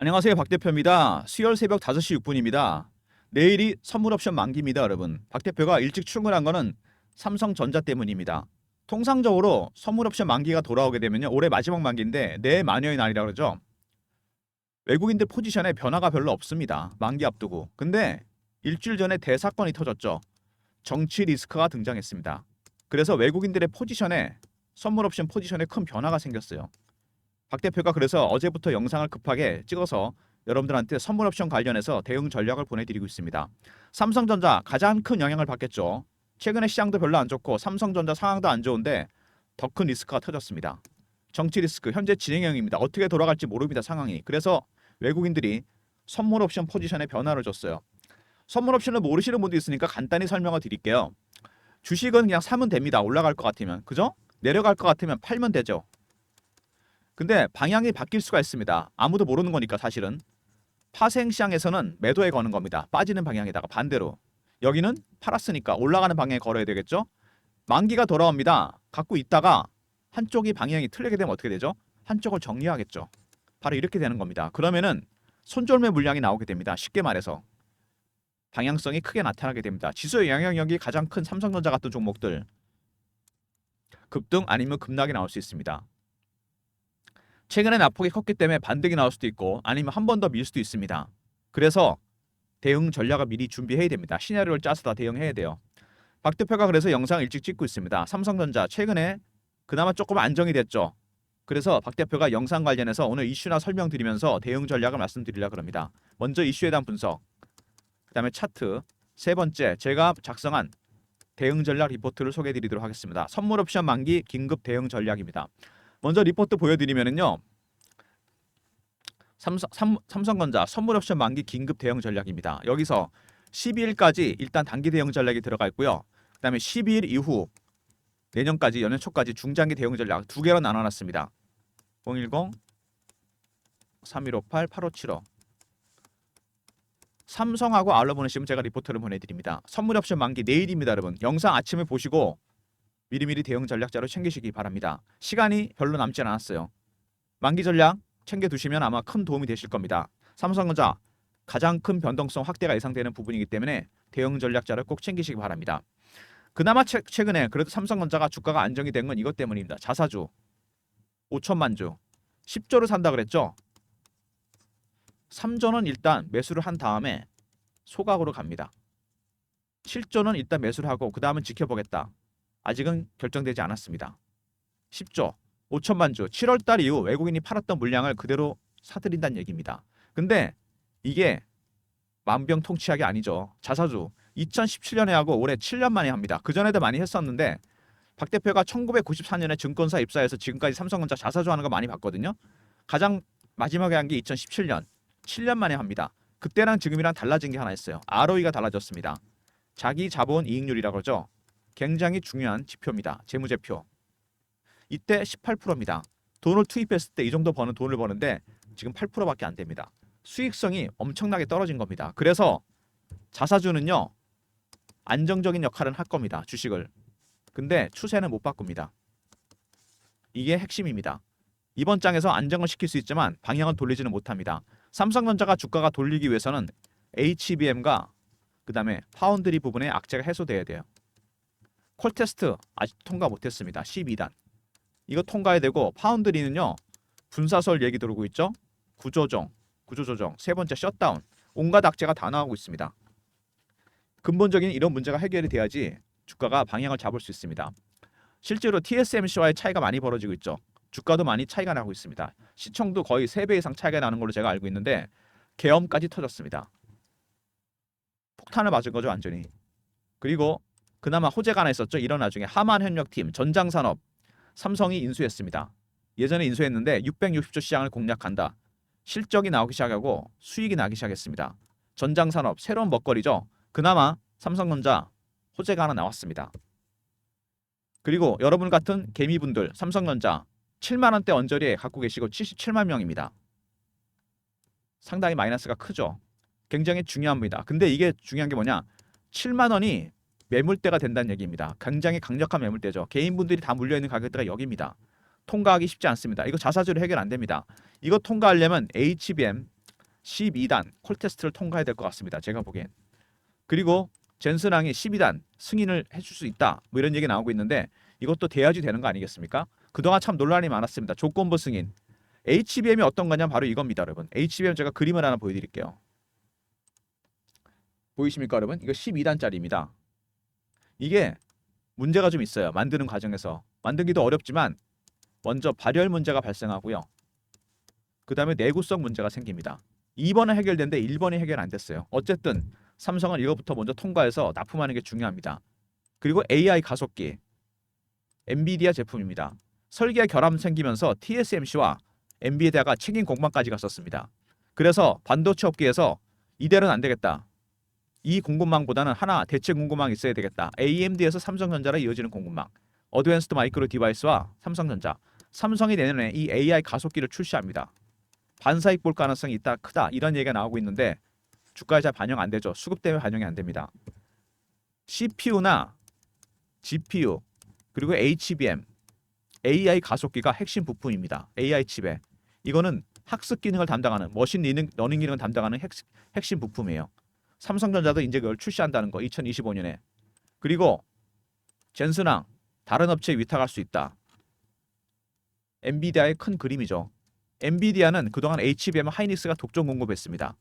안녕하세요. 박 대표입니다. 수요일 새벽 5시 6분입니다. 내일이 선물 옵션 만기입니다, 여러분. 박 대표가 일찍 출근한 거는 삼성전자 때문입니다. 통상적으로 선물 옵션 만기가 돌아오게 되면요. 올해 마지막 만기인데 내일 마녀의 날이라 그러죠. 외국인들 포지션에 변화가 별로 없습니다. 만기 앞두고. 근데 일주일 전에 대사건이 터졌죠. 정치 리스크가 등장했습니다. 그래서 외국인들의 포지션에 선물 옵션 포지션에 큰 변화가 생겼어요. 박 대표가 그래서 어제부터 영상을 급하게 찍어서 여러분들한테 선물 옵션 관련해서 대응 전략을 보내드리고 있습니다. 삼성전자 가장 큰 영향을 받겠죠. 최근에 시장도 별로 안 좋고 삼성전자 상황도 안 좋은데 더 큰 리스크가 터졌습니다. 정치 리스크 현재 진행형입니다. 어떻게 돌아갈지 모릅니다, 상황이. 그래서 외국인들이 선물 옵션 포지션에 변화를 줬어요. 선물 옵션을 모르시는 분도 있으니까 간단히 설명을 드릴게요. 주식은 그냥 사면 됩니다. 올라갈 것 같으면. 그죠? 내려갈 것 같으면 팔면 되죠. 근데 방향이 바뀔 수가 있습니다. 아무도 모르는 거니까 사실은. 파생 시장에서는 매도에 거는 겁니다. 빠지는 방향에다가 반대로. 여기는 팔았으니까 올라가는 방향에 걸어야 되겠죠? 만기가 돌아옵니다. 갖고 있다가 한쪽이 방향이 틀리게 되면 어떻게 되죠? 한쪽을 정리하겠죠. 바로 이렇게 되는 겁니다. 그러면은 손절매 물량이 나오게 됩니다. 쉽게 말해서. 방향성이 크게 나타나게 됩니다. 지수의 영향력이 가장 큰 삼성전자 같은 종목들 급등 아니면 급락이 나올 수 있습니다. 최근에 낙폭이 컸기 때문에 반등이 나올 수도 있고 아니면 한 번 더 밀 수도 있습니다. 그래서 대응 전략을 미리 준비해야 됩니다. 시나리오를 짜서 다 대응해야 돼요. 박 대표가 그래서 영상 일찍 찍고 있습니다. 삼성전자 최근에 그나마 조금 안정이 됐죠. 그래서 박 대표가 영상 관련해서 오늘 이슈나 설명드리면서 대응 전략을 말씀드리려고 합니다. 먼저 이슈에 대한 분석, 그 다음에 차트, 세 번째 제가 작성한 대응 전략 리포트를 소개해드리도록 하겠습니다. 선물 옵션 만기 긴급 대응 전략입니다. 먼저 리포트 보여드리면은요. 삼성전자 선물 옵션 만기 긴급 대응 전략입니다. 여기서 12일까지 일단 단기 대응 전략이 들어가 있고요. 그다음에 12일 이후 내년까지 연년 초까지 중장기 대응 전략 두 개로 나눠놨습니다. 010 3158 8575 삼성하고 알로 보내시면 제가 리포트를 보내드립니다. 선물 옵션 만기 내일입니다, 여러분. 영상 아침에 보시고 미리미리 대응 전략자로 챙기시기 바랍니다. 시간이 별로 남지 않았어요. 만기 전략 챙겨두시면 아마 큰 도움이 되실 겁니다. 삼성전자 가장 큰 변동성 확대가 예상되는 부분이기 때문에 대응 전략자를 꼭 챙기시기 바랍니다. 그나마 최근에 그래도 삼성전자가 주가가 안정이 된 건 이것 때문입니다. 자사주 5천만 주 10조를 산다 그랬죠. 3조는 일단 매수를 한 다음에 소각으로 갑니다. 7조는 일단 매수를 하고 그 다음은 지켜보겠다. 아직은 결정되지 않았습니다. 10조 5천만 주 7월 달 이후 외국인이 팔았던 물량을 그대로 사들인다는 얘기입니다. 근데 이게 만병통치약이 아니죠. 자사주 2017년에 하고 올해 7년 만에 합니다. 그전에도 많이 했었는데 박 대표가 1994년에 증권사 입사해서 지금까지 삼성전자 자사주 하는 거 많이 봤거든요. 가장 마지막에 한 게 2017년 7년 만에 합니다. 그때랑 지금이랑 달라진 게 하나 있어요. ROE가 달라졌습니다. 자기 자본 이익률이라고 그러죠. 굉장히 중요한 지표입니다. 재무제표. 이때 18%입니다. 돈을 투입했을 때 이 정도 버는 돈을 버는데 지금 8%밖에 안 됩니다. 수익성이 엄청나게 떨어진 겁니다. 그래서 자사주는요. 안정적인 역할은 할 겁니다. 주식을. 근데 추세는 못 바꿉니다. 이게 핵심입니다. 이번 장에서 안정을 시킬 수 있지만 방향을 돌리지는 못합니다. 삼성전자가 주가가 돌리기 위해서는 HBM과 그 다음에 파운드리 부분의 악재가 해소돼야 돼요. 콜테스트 아직 통과 못했습니다. 12단. 이거 통과해야 되고 파운드리는요. 분사설 얘기 들어오고 있죠. 구조조정, 세 번째 셧다운. 온갖 악재가 다 나오고 있습니다. 근본적인 이런 문제가 해결이 돼야지 주가가 방향을 잡을 수 있습니다. 실제로 TSMC와의 차이가 많이 벌어지고 있죠. 주가도 많이 차이가 나고 있습니다. 시총도 거의 3배 이상 차이가 나는 걸로 제가 알고 있는데 계엄까지 터졌습니다. 폭탄을 맞은 거죠, 완전히. 그리고 그나마 호재가 하나 있었죠. 이런 나중에 하만현역팀 전장산업 삼성이 인수했습니다. 예전에 인수했는데 660조 시장을 공략한다. 실적이 나오기 시작하고 수익이 나기 시작했습니다. 전장산업 새로운 먹거리죠. 그나마 삼성전자 호재가 하나 나왔습니다. 그리고 여러분 같은 개미분들 삼성전자 7만 원대 언저리에 갖고 계시고 77만 명입니다. 상당히 마이너스가 크죠. 굉장히 중요합니다. 근데 이게 중요한 게 뭐냐? 7만 원이 매물대가 된다는 얘기입니다. 굉장히 강력한 매물대죠. 개인분들이 다 물려있는 가격대가 여기입니다. 통과하기 쉽지 않습니다. 이거 자사주로 해결 안 됩니다. 이거 통과하려면 HBM, 12단 콜 테스트를 통과해야 될 것 같습니다. 제가 보기엔. 그리고 젠슨항이 12단 승인을 해줄 수 있다. 뭐 이런 얘기 나오고 있는데 이것도 돼야지 되는 거 아니겠습니까? 그동안 참 논란이 많았습니다. 조건부 승인. HBM이 어떤 거냐면 바로 이겁니다, 여러분. HBM 제가 그림을 하나 보여드릴게요. 보이십니까, 여러분? 이거 12단짜리입니다. 이게 문제가 좀 있어요. 만드는 과정에서. 만들기도 어렵지만 먼저 발열 문제가 발생하고요. 그 다음에 내구성 문제가 생깁니다. 2번은 해결됐는데 1번이 해결 안 됐어요. 어쨌든 삼성은 이거부터 먼저 통과해서 납품하는 게 중요합니다. 그리고 AI 가속기. 엔비디아 제품입니다. 설계 결함 생기면서 TSMC와 엔비디아가 책임 공방까지 갔었습니다. 그래서 반도체 업계에서 이대로는 안 되겠다. 이 공급망보다는 하나 대체 공급망이 있어야 되겠다. AMD에서 삼성전자로 이어지는 공급망. 어드밴스드 마이크로 디바이스와 삼성전자. 삼성이 내년에 이 AI 가속기를 출시합니다. 반사익 볼 가능성이 있다 크다 이런 얘기가 나오고 있는데 주가에 잘 반영 안 되죠. 수급 때문에 반영이 안 됩니다. CPU나 GPU 그리고 HBM, AI 가속기가 핵심 부품입니다. AI 칩에 이거는 학습 기능을 담당하는 머신 러닝 기능을 담당하는 핵심 부품이에요. 삼성전자도 이제 그걸 출시한다는 거 2025년에. 그리고 젠슨항 다른 업체에 위탁할 수 있다. 엔비디아의 큰 그림이죠. 엔비디아는 그동안 HBM 하이닉스가 독점 공급했습니다.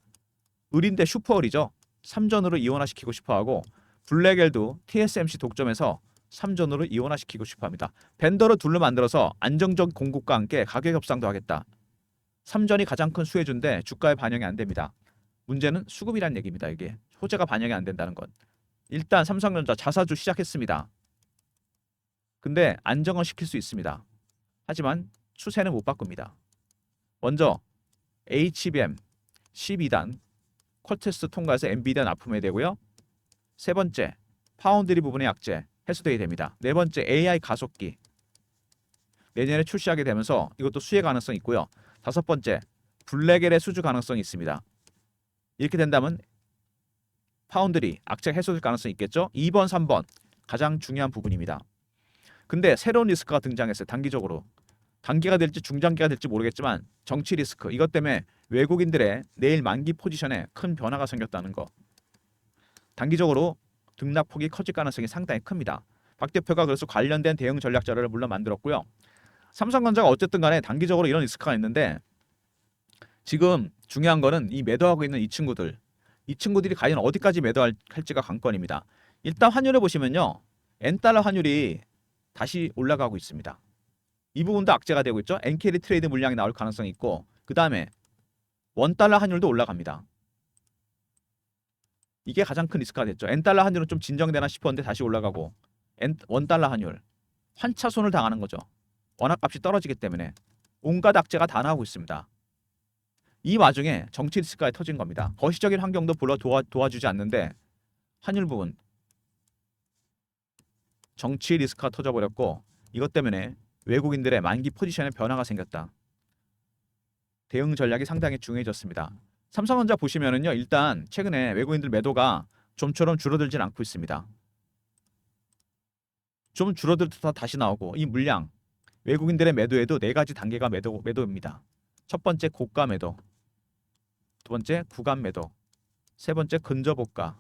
을인데 슈퍼을이죠. 3전으로 이원화시키고 싶어하고 블랙엘도 TSMC 독점해서 3전으로 이원화시키고 싶어합니다. 벤더로 둘로 만들어서 안정적 공급과 함께 가격 협상도 하겠다. 3전이 가장 큰 수혜주인데 주가에 반영이 안 됩니다. 문제는 수급이란 얘기입니다. 이게 호재가 반영이 안 된다는 건. 일단 삼성전자 자사주 시작했습니다. 근데 안정을 시킬 수 있습니다. 하지만 추세는 못 바꿉니다. 먼저 HBM 12단 콜테스트 통과해서 엔비디아 납품해야 되고요. 세 번째 파운드리 부분의 약재 해소돼야 됩니다. 네 번째 AI 가속기 내년에 출시하게 되면서 이것도 수혜 가능성이 있고요. 다섯 번째 블랙엘의 수주 가능성이 있습니다. 이렇게 된다면 파운드리 악재 해소될 가능성이 있겠죠. 2번 3번 가장 중요한 부분입니다. 근데 새로운 리스크가 등장했어요. 단기적으로. 단기가 될지 중장기가 될지 모르겠지만 정치 리스크 이것 때문에 외국인들의 내일 만기 포지션에 큰 변화가 생겼다는 거. 단기적으로 등락폭이 커질 가능성이 상당히 큽니다. 박 대표가 그래서 관련된 대응 전략 자료를 물론 만들었고요. 삼성전자가 어쨌든 간에 단기적으로 이런 리스크가 있는데 지금 중요한 거는 이 매도하고 있는 이 친구들이 과연 어디까지 매도할지가 관건입니다. 일단 환율을 보시면요. 엔달러 환율이 다시 올라가고 있습니다. 이 부분도 악재가 되고 있죠. 엔캐리 트레이드 물량이 나올 가능성이 있고 그 다음에 원달러 환율도 올라갑니다. 이게 가장 큰 리스크가 됐죠. 엔달러 환율은 좀 진정되나 싶었는데 다시 올라가고 원달러 환율 환차손을 당하는 거죠. 원화값이 떨어지기 때문에 온갖 악재가 다 나오고 있습니다. 이 와중에 정치 리스크가 터진 겁니다. 거시적인 환경도 별로 도와주지 않는데 환율 부분 정치 리스크가 터져버렸고 이것 때문에 외국인들의 만기 포지션에 변화가 생겼다. 대응 전략이 상당히 중요해졌습니다. 삼성전자 보시면은요. 일단 최근에 외국인들 매도가 좀처럼 줄어들진 않고 있습니다. 좀 줄어들다 다시 나오고 이 물량 외국인들의 매도에도 네 가지 단계가 매도입니다. 첫 번째 고가 매도, 두 번째 구간 매도, 세 번째 근저보가,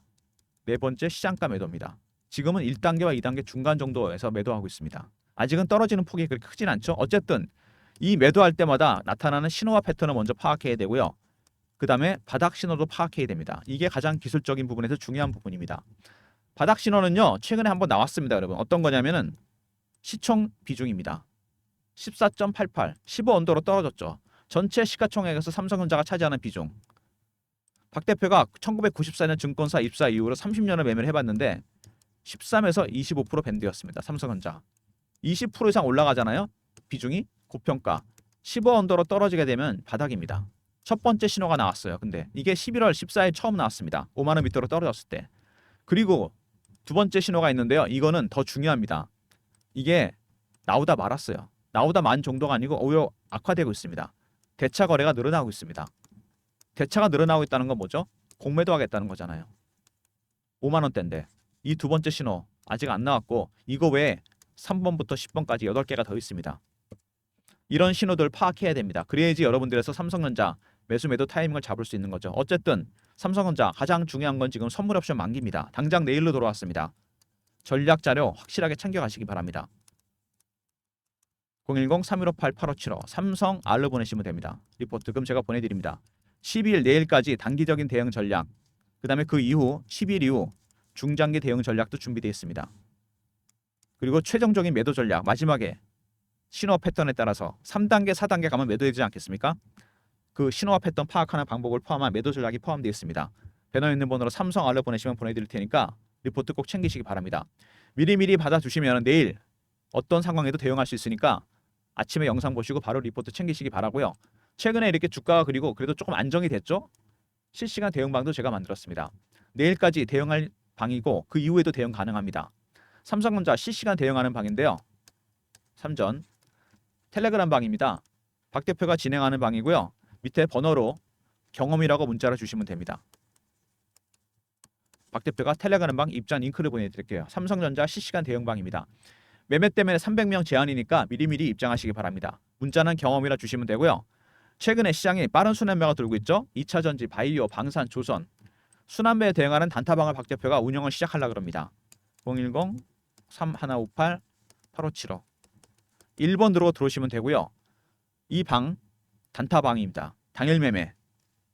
네 번째 시장가 매도입니다. 지금은 1단계와 2단계 중간 정도에서 매도하고 있습니다. 아직은 떨어지는 폭이 그렇게 크진 않죠. 어쨌든 이 매도할 때마다 나타나는 신호와 패턴을 먼저 파악해야 되고요. 그 다음에 바닥 신호도 파악해야 됩니다. 이게 가장 기술적인 부분에서 중요한 부분입니다. 바닥 신호는요. 최근에 한번 나왔습니다. 여러분. 어떤 거냐면은 시총 비중입니다. 14.88, 15 언더로 떨어졌죠. 전체 시가총액에서 삼성전자가 차지하는 비중. 박 대표가 1994년 증권사 입사 이후로 30년을 매매를 해봤는데 13에서 25% 밴드였습니다. 삼성전자. 20% 이상 올라가잖아요. 비중이 고평가. 15 언더로 떨어지게 되면 바닥입니다. 첫 번째 신호가 나왔어요. 근데 이게 11월 14일 처음 나왔습니다. 5만 원 밑으로 떨어졌을 때. 그리고 두 번째 신호가 있는데요. 이거는 더 중요합니다. 이게 나오다 말았어요. 나오다 만 정도가 아니고 오히려 악화되고 있습니다. 대차 거래가 늘어나고 있습니다. 대차가 늘어나고 있다는 건 뭐죠? 공매도 하겠다는 거잖아요. 5만 원대인데 이 두 번째 신호 아직 안 나왔고 이거 외에 3번부터 10번까지 8개가 더 있습니다. 이런 신호들 파악해야 됩니다. 그래야지 여러분들에서 삼성전자 매수 매도 타이밍을 잡을 수 있는 거죠. 어쨌든 삼성전자 가장 중요한 건 지금 선물 옵션 만기입니다. 당장 내일로 돌아왔습니다. 전략 자료 확실하게 챙겨가시기 바랍니다. 010-3158-8575 삼성 R로 보내시면 됩니다. 리포트 그럼 제가 보내드립니다. 12일 내일까지 단기적인 대응 전략, 그 다음에 그 이후 10일 이후 중장기 대응 전략도 준비되어 있습니다. 그리고 최종적인 매도 전략 마지막에 신호 패턴에 따라서 3단계 4단계 가면 매도되지 않겠습니까? 그 신호와 패턴 파악하는 방법을 포함한 매도 전략이 포함되어 있습니다. 배너에 있는 번호로 삼성 R로 보내시면 보내드릴 테니까 리포트 꼭 챙기시기 바랍니다. 미리미리 받아두시면 내일 어떤 상황에도 대응할 수 있으니까 아침에 영상 보시고 바로 리포트 챙기시기 바라고요. 최근에 이렇게 주가가 그리고 그래도 조금 안정이 됐죠? 실시간 대응방도 제가 만들었습니다. 내일까지 대응할 방이고 그 이후에도 대응 가능합니다. 삼성전자 실시간 대응하는 방인데요. 삼전 텔레그램 방입니다. 박 대표가 진행하는 방이고요. 밑에 번호로 경험이라고 문자로 주시면 됩니다. 박 대표가 텔레그램 방 입장 링크를 보내드릴게요. 삼성전자 실시간 대응방입니다. 매매 때문에 300명 제한이니까 미리미리 입장하시기 바랍니다. 문자는 경험이라 주시면 되고요. 최근에 시장에 빠른 순환매가 돌고 있죠. 2차전지, 바이오, 방산, 조선 순환매에 대응하는 단타방을 박 대표가 운영을 시작하려고 합니다. 010-3158-8575 1번으로 들어오시면 되고요. 이 방 단타방입니다. 당일 매매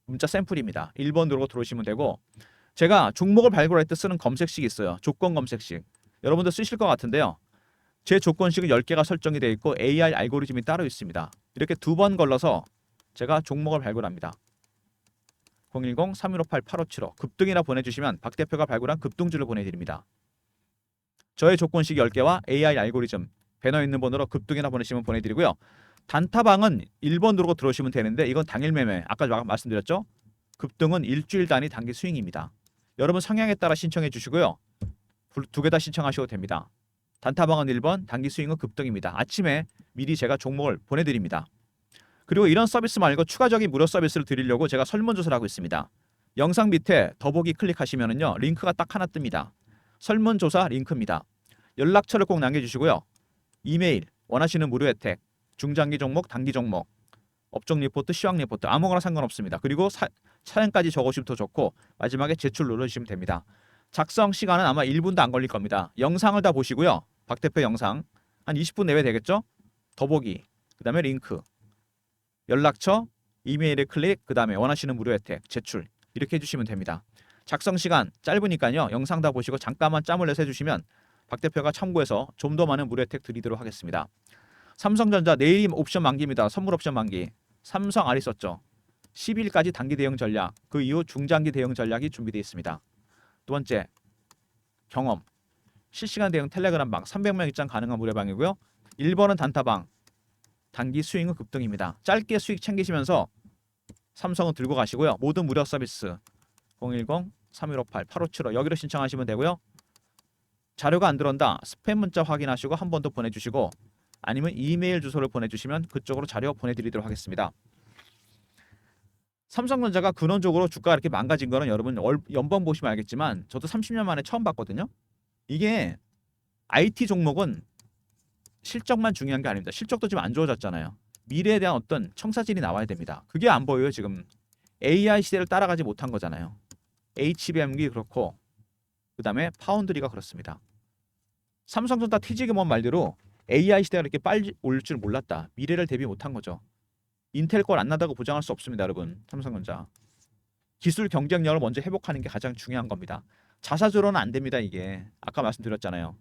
문자 샘플입니다. 1번으로 들어오시면 되고 제가 종목을 발굴할 때 쓰는 검색식이 있어요. 조건 검색식. 여러분들 쓰실 것 같은데요. 제 조건식은 10개가 설정이 되어 있고 AI 알고리즘이 따로 있습니다. 이렇게 2번 걸러서 제가 종목을 발굴합니다. 010-3158-8575 급등이라 보내주시면 박 대표가 발굴한 급등주를 보내드립니다. 저의 조건식 10개와 AI 알고리즘 배너에 있는 번호로 급등이라 보내시면 보내드리고요. 단타방은 1번 누르고 들어오시면 되는데 이건 당일 매매 아까 말씀드렸죠. 급등은 일주일 단위 단기 스윙입니다. 여러분 성향에 따라 신청해 주시고요. 2개 다 신청하셔도 됩니다. 단타방은 1번, 단기 스윙은 급등입니다. 아침에 미리 제가 종목을 보내드립니다. 그리고 이런 서비스 말고 추가적인 무료 서비스를 드리려고 제가 설문조사를 하고 있습니다. 영상 밑에 더보기 클릭하시면은요 링크가 딱 하나 뜹니다. 설문조사 링크입니다. 연락처를 꼭 남겨주시고요. 이메일, 원하시는 무료 혜택, 중장기 종목, 단기 종목, 업종 리포트, 시황 리포트 아무거나 상관없습니다. 그리고 사연까지 적으시면 더 좋고 마지막에 제출 눌러주시면 됩니다. 작성 시간은 아마 1분도 안 걸릴 겁니다. 영상을 다 보시고요. 박 대표 영상 한 20분 내외 되겠죠? 더보기, 그 다음에 링크, 연락처, 이메일에 클릭, 그 다음에 원하시는 무료 혜택, 제출 이렇게 해주시면 됩니다. 작성 시간 짧으니까요. 영상 다 보시고 잠깐만 짬을 내서 해주시면 박 대표가 참고해서 좀 더 많은 무료 혜택 드리도록 하겠습니다. 삼성전자 내일이 옵션 만기입니다. 선물 옵션 만기. 삼성 R 있었죠. 10일까지 단기 대응 전략, 그 이후 중장기 대응 전략이 준비되어 있습니다. 두 번째, 경험. 실시간 대응 텔레그램 방 300명 입장 가능한 무료 방이고요. 1번은 단타방. 단기 수익은 급등입니다. 짧게 수익 챙기시면서 삼성은 들고 가시고요. 모든 무료 서비스 010-3158-8575 여기로 신청하시면 되고요. 자료가 안 들어온다. 스팸 문자 확인하시고 한 번 더 보내주시고 아니면 이메일 주소를 보내주시면 그쪽으로 자료 보내드리도록 하겠습니다. 삼성전자가 근원적으로 주가가 이렇게 망가진 거는 여러분 연번 보시면 알겠지만 저도 30년 만에 처음 봤거든요. 이게 IT 종목은 실적만 중요한 게 아닙니다. 실적도 좀 안 좋아졌잖아요. 미래에 대한 어떤 청사진이 나와야 됩니다. 그게 안 보여요. 지금 AI 시대를 따라가지 못한 거잖아요. HBM이 그렇고 그 다음에 파운드리가 그렇습니다. 삼성전자 TG금원 말대로 AI 시대가 이렇게 빨리 올 줄 몰랐다. 미래를 대비 못한 거죠. 인텔 걸 안 나다고 보장할 수 없습니다. 여러분. 삼성전자. 기술 경쟁력을 먼저 회복하는 게 가장 중요한 겁니다. 자사주로는 안 됩니다. 이게. 아까 말씀드렸잖아요.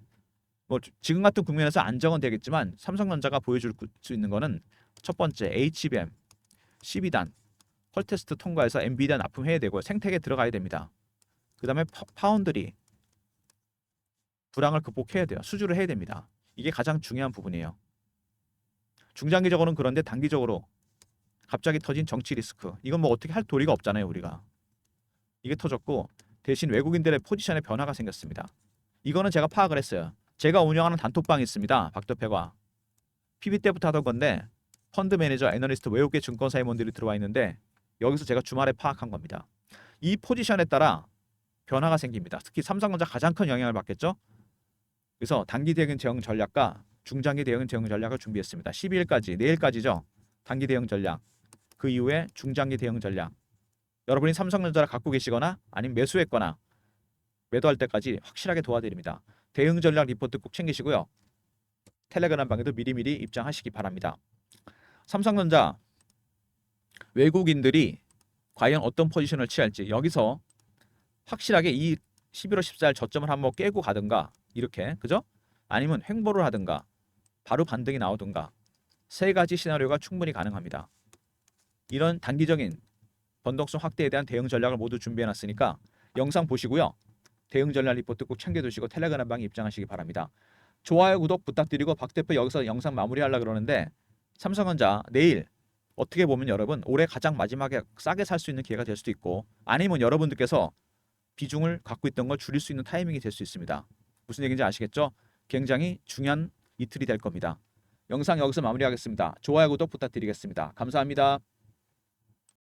뭐 지금 같은 국면에서 안정은 되겠지만 삼성전자가 보여줄 수 있는 거는 첫 번째 HBM 12단 펄 테스트 통과해서 엔비디아 납품해야 되고 생태계에 들어가야 됩니다. 그 다음에 파운드리 불황을 극복해야 돼요. 수주를 해야 됩니다. 이게 가장 중요한 부분이에요. 중장기적으로는 그런데 단기적으로 갑자기 터진 정치 리스크 이건 뭐 어떻게 할 도리가 없잖아요. 우리가 이게 터졌고 대신 외국인들의 포지션에 변화가 생겼습니다. 이거는 제가 파악을 했어요. 제가 운영하는 단톡방이 있습니다. 박 대표가 PB 때부터 하던 건데 펀드 매니저, 애널리스트, 외국계 증권사 임원들이 들어와 있는데 여기서 제가 주말에 파악한 겁니다. 이 포지션에 따라 변화가 생깁니다. 특히 삼성전자 가장 큰 영향을 받겠죠. 그래서 단기 대응 전략과 중장기 대응 전략을 준비했습니다. 12일까지 내일까지죠. 단기 대응 전략. 그 이후에 중장기 대응 전략. 여러분이 삼성전자를 갖고 계시거나 아니면 매수했거나 매도할 때까지 확실하게 도와드립니다. 대응 전략 리포트 꼭 챙기시고요. 텔레그램 방에도 미리미리 입장하시기 바랍니다. 삼성전자 외국인들이 과연 어떤 포지션을 취할지 여기서 확실하게 이 11월 14일 저점을 한번 깨고 가든가 이렇게 그죠? 아니면 횡보를 하든가 바로 반등이 나오든가 세 가지 시나리오가 충분히 가능합니다. 이런 단기적인 변동성 확대에 대한 대응 전략을 모두 준비해 놨으니까 영상 보시고요. 대응 전략 리포트 꼭 챙겨두시고 텔레그램 방에 입장하시기 바랍니다. 좋아요 구독 부탁드리고 박 대표 여기서 영상 마무리하려고 그러는데 삼성전자 내일 어떻게 보면 여러분 올해 가장 마지막에 싸게 살 수 있는 기회가 될 수도 있고 아니면 여러분들께서 비중을 갖고 있던 걸 줄일 수 있는 타이밍이 될 수 있습니다. 무슨 얘기인지 아시겠죠? 굉장히 중요한 이틀이 될 겁니다. 영상 여기서 마무리하겠습니다. 좋아요 구독 부탁드리겠습니다. 감사합니다.